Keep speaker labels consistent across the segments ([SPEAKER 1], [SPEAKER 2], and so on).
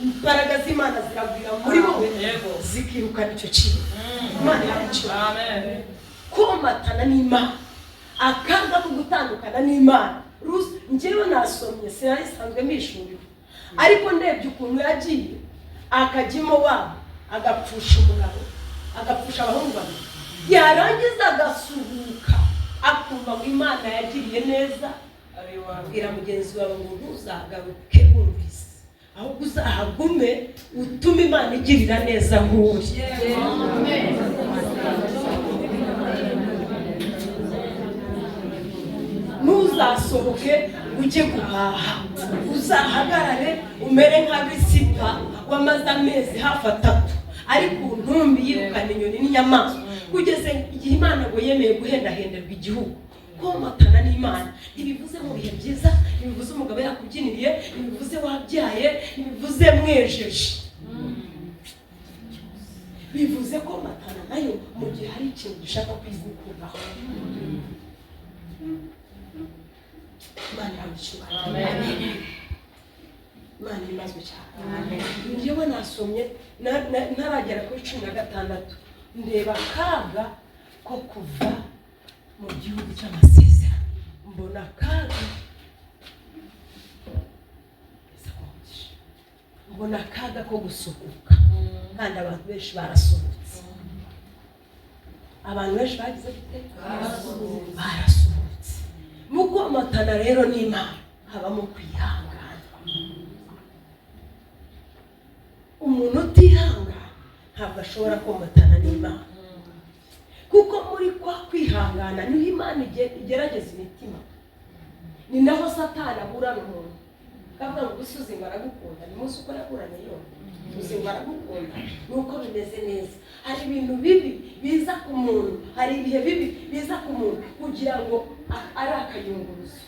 [SPEAKER 1] imbaraga z'Imana ziragwira muri wowe zikirukana icyo kintu. Imana yacu. Amen. Komatana n'Imana, akanga ko gutandukana n'Imana. Njyewe nasomye sinasanzwe mbishuriwe, ariko ndebye ukuntu yagiye akajyimo wabo agapfusha umugabo, agapfusha abahungu babiri, yarangiza agasuhuka akumva ngo Imana yagiriye neza, abwira mugenzi wawe ngo ntuzagaruke wumvise, ahubwo uzahagume utume Imana igirira neza nk'uwo. Amen. Nuzasohoke ujye guhaha, uzahagarare umere nka Bisipa wamaze amezi hafi 3 ari ku ntumbi yirukana inyoni n'inyamaswa, kugeze igihe Imana ngo yemeye guhendahenderwa igihugu. Komatana n'Imana ibivuze mu bihe byiza, ibivuze umugabo yakubyiniriye, ibivuze wabyaye, ibivuze mwejeje, bivuze komatana nayo mu gihe hari ikintu gishaka kwigukuraho. Imana yamushimira. Amen. Imana imazwe cyane. Amen. Njyewe nasomye ntaragera kuri 16 ndeba kaga ko kuva mu gihugu cy'amasezerano, mbona kaga mbona kaga ko gusohoka, kandi abantu benshi barasohotse. Abantu benshi bagize barasohotse. Muko matana rero n'Imana habamo kwihangana. Umuntu utihangana ntabwo ashobora komatana n'Imana, kuko muri kwa kwihangana niho Imana igerageza imitima. Ni naho Satani ahura n'umuntu kavuga ngo usuze ngo aragukunda, ni munsi uko yaburanye yone usuze ngo aragukunda, nuko bimeze neza. Hari ibintu bibi biza ku muntu, hari ibihe bibi biza ku muntu kugira ngo ari akayunguruzo.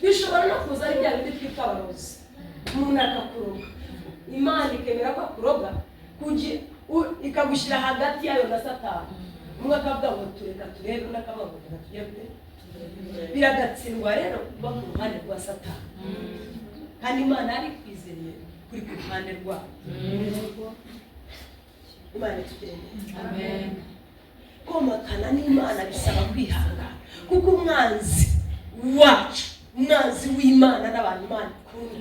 [SPEAKER 1] Bishobora no kuza ari bya bindi twita abarozi, umuntu akakuroga, Imana ikemera ko akuroga ikagushyira hagati yayo na Satani. Umwe akavuga ngo tureka turebe, undi akavuga ngo tureka turebe, biragatsindwa rero kuba ku ruhande rwa Satani, kandi Imana ari kwizeye kuri ku ruhande rwayo. Imana itugirire. Amen. Komatana n'Imana bisaba kwihangana, kuko umwanzi wacu, umwanzi w'Imana n'abantu Imana ikunda,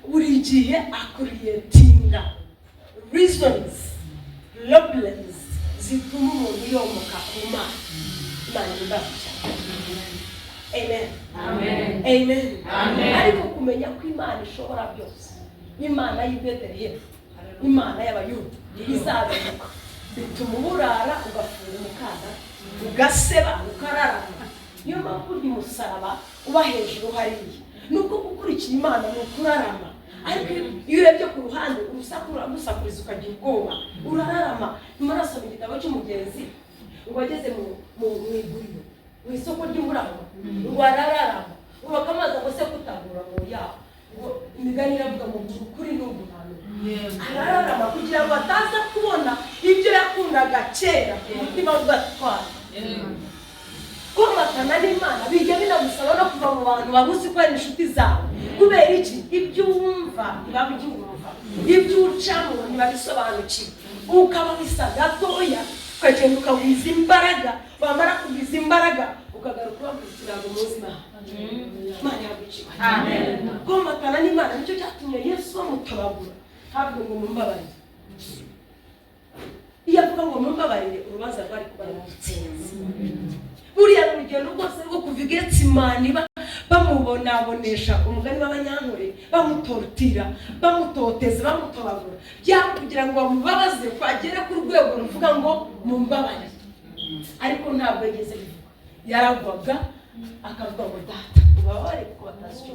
[SPEAKER 1] buri gihe akuriyetinga reasons, problems zituma umuntu yomoka ku Mana. Imana ibafasha. Amen. Amen. Amen. Amen. Ariko kumenya ko Imana ishobora byose, Imana y'i Betelehemu, Imana y'Abayuda izabenuka, bituma uburara ugafunga umukanda, ugaseba ukararama. Niyo mpamvu umusaraba uba hejuru hariya, nuko gukurikira Imana ni ukurarama. Ariko iyo urebye ku ruhande urusakuriza ukagira ubwoba, urararama. Nimaraso mu gitabo cy'umugenzi ngo ageze mu iguriro, mu isoko ry'umurama, ngo arararama, ubakamaza ngo se kutagura ngo yaho, ngo imigani iravuga ngo ukuri n'ubunano. Arararama kugira ngo ataza kubona ibyo yakundaga kera, umutima ugatwara. Komatana n'Imana bijya binagusaba no kuva mu bantu babuzi ko ari inshuti zawe. Kubera iki? Ibyo wumva ntibabyumva, ibyo ucamo ntibabisobanukiwe, ukaba bisa gatoya ukagenda ukagwiza imbaraga, wamara kugwiza imbaraga ukagaruka ubabwira ngo muzima. Imana yagukiwe. Amen. Komatana n'Imana nicyo cyatumye Yesu bamutabagura, ntabwo ngo mumbabarire. Iyo avuga ngo mumbabarire, urubanza rwari kuba rutsinze. Buriya urugendo rwose rwo kuva i Getsimani bamubonabonesha umugani w'Abanyankore, bamutortira, bamutoteza, bamutobagura, kugira ngo bamubabaze kwagere ku rwego ruvuga ngo mumbabarire. Ariko ntabwo yigeze bivuga, yaragwaga akavuga ngo data ubabare kuko batashye.